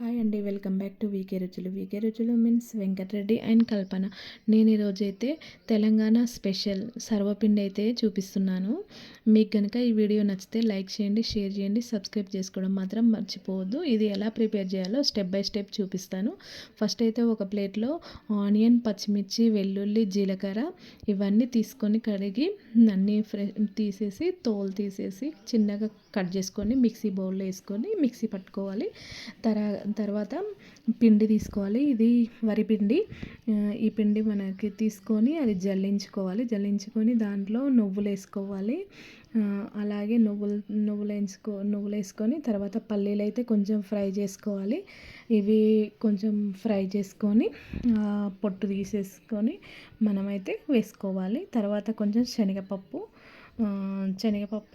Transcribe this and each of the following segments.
Hi అండి. Welcome back to వీకే రుచులు. వీకే రుచులు మీన్స్ వెంకటరెడ్డి అండ్ కల్పన. నేను ఈరోజైతే తెలంగాణ స్పెషల్ సర్వపిండి అయితే చూపిస్తున్నాను. మీకు కనుక ఈ వీడియో నచ్చితే లైక్ చేయండి, షేర్ చేయండి, సబ్స్క్రైబ్ చేసుకోవడం మాత్రం మర్చిపోవద్దు. ఇది ఎలా ప్రిపేర్ చేయాలో స్టెప్ బై స్టెప్ చూపిస్తాను. ఫస్ట్ అయితే ఒక ప్లేట్లో ఆనియన్, పచ్చిమిర్చి, వెల్లుల్లి, జీలకర్ర ఇవన్నీ తీసుకొని కడిగి అన్నీ తీసేసి తోలు తీసేసి చిన్నగా కట్ చేసుకొని మిక్సీ బౌల్లో వేసుకొని మిక్సీ పట్టుకోవాలి. తర్వాత పిండి తీసుకోవాలి. ఇది వరి పిండి. ఈ పిండి మనకి తీసుకొని అది జల్లించుకొని దాంట్లో నువ్వులు వేసుకోవాలి. అలాగే నువ్వులు వేసుకొని తర్వాత పల్లీలు అయితే కొంచెం ఫ్రై చేసుకోవాలి. ఇవి కొంచెం ఫ్రై చేసుకొని పొట్టు తీసేసుకొని మనమైతే వేసుకోవాలి. తర్వాత కొంచెం శనగపప్పు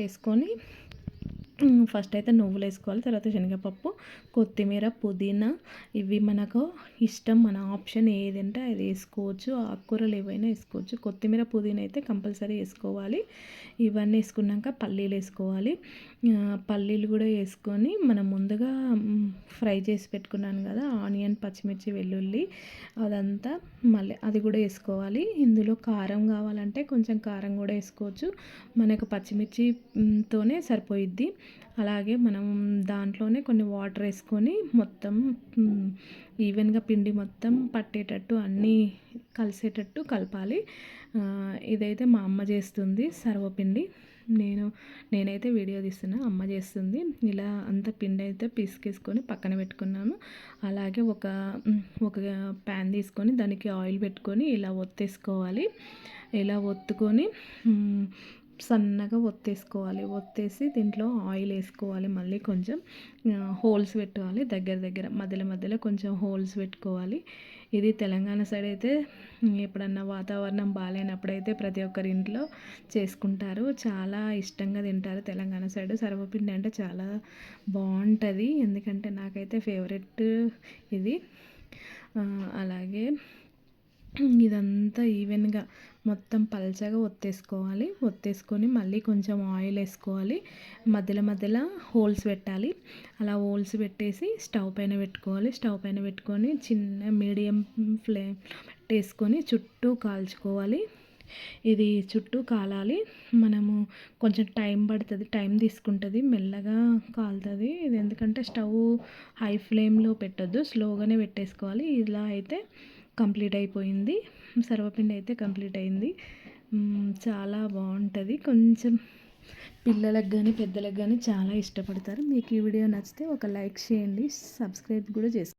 వేసుకొని ఫస్ట్ అయితే నువ్వులు వేసుకోవాలి. తర్వాత శనగపప్పు, కొత్తిమీర, పుదీనా ఇవి మనకు ఇష్టం, మన ఆప్షన్ ఏదంటే అది వేసుకోవచ్చు. ఆకుకూరలు ఏవైనా వేసుకోవచ్చు. కొత్తిమీర, పుదీనా అయితే కంపల్సరీ వేసుకోవాలి. ఇవన్నీ వేసుకున్నాక పల్లీలు వేసుకోవాలి. పల్లీలు కూడా వేసుకొని మనం ముందుగా ఫ్రై చేసి పెట్టుకున్నాను కదా ఆనియన్, పచ్చిమిర్చి, వెల్లుల్లి అదంతా మళ్ళీ అది కూడా వేసుకోవాలి. ఇందులో కారం కావాలంటే కొంచెం కారం కూడా వేసుకోవచ్చు. మనకు పచ్చిమిర్చితోనే సరిపోయిద్ది. అలాగే మనం దాంట్లోనే కొన్ని వాటర్ వేసుకొని మొత్తం ఈవెన్గా పిండి మొత్తం పట్టేటట్టు అన్నీ కలిసేటట్టు కలపాలి. ఇదైతే మా అమ్మ చేస్తుంది సర్వపిండి. నేనైతే వీడియో తీస్తున్నా, అమ్మ చేస్తుంది. ఇలా అంత పిండి అయితే పిసికేసుకొని పక్కన పెట్టుకున్నాను. అలాగే ఒక ప్యాన్ తీసుకొని దానికి ఆయిల్ పెట్టుకొని ఇలా ఒత్తేసుకోవాలి. ఇలా ఒత్తుకొని సన్నగా ఒత్తేసి దీంట్లో ఆయిల్ వేసుకోవాలి. మళ్ళీ కొంచెం హోల్స్ పెట్టుకోవాలి. దగ్గర మధ్యలో కొంచెం హోల్స్ పెట్టుకోవాలి. ఇది తెలంగాణ సైడ్ అయితే ఎప్పుడన్నా వాతావరణం బాగాలేనప్పుడైతే ప్రతి ఒక్కరి ఇంట్లో చేసుకుంటారు. చాలా ఇష్టంగా తింటారు తెలంగాణ సైడ్. సర్వపిండి అంటే చాలా బాగుంటుంది. ఎందుకంటే నాకైతే ఫేవరెట్ ఇది. అలాగే ఇదంతా ఈవెన్గా మొత్తం పల్చగా ఒత్తేసుకొని మళ్ళీ కొంచెం ఆయిల్ వేసుకోవాలి. మధ్యలో హోల్స్ పెట్టాలి. అలా హోల్స్ పెట్టేసి స్టవ్ పైన పెట్టుకొని చిన్న మీడియం ఫ్లేమ్ పెట్టేసుకొని చుట్టూ కాల్చుకోవాలి. ఇది చుట్టూ కాలాలి. మనము కొంచెం టైం తీసుకుంటుంది, మెల్లగా కాలుతుంది. ఇది ఎందుకంటే స్టవ్ హై ఫ్లేమ్లో పెట్టొద్దు, స్లోగానే పెట్టేసుకోవాలి. ఇలా అయితే కంప్లీట్ అయిపోయింది. సర్వపిండి అయితే కంప్లీట్ అయింది. చాలా బాగుంటుంది. కొంచెం పిల్లలకు కానీ పెద్దలకు కానీ చాలా ఇష్టపడతారు. మీకు ఈ వీడియో నచ్చితే ఒక లైక్ చేయండి, సబ్స్క్రైబ్ కూడా చేసుకోండి.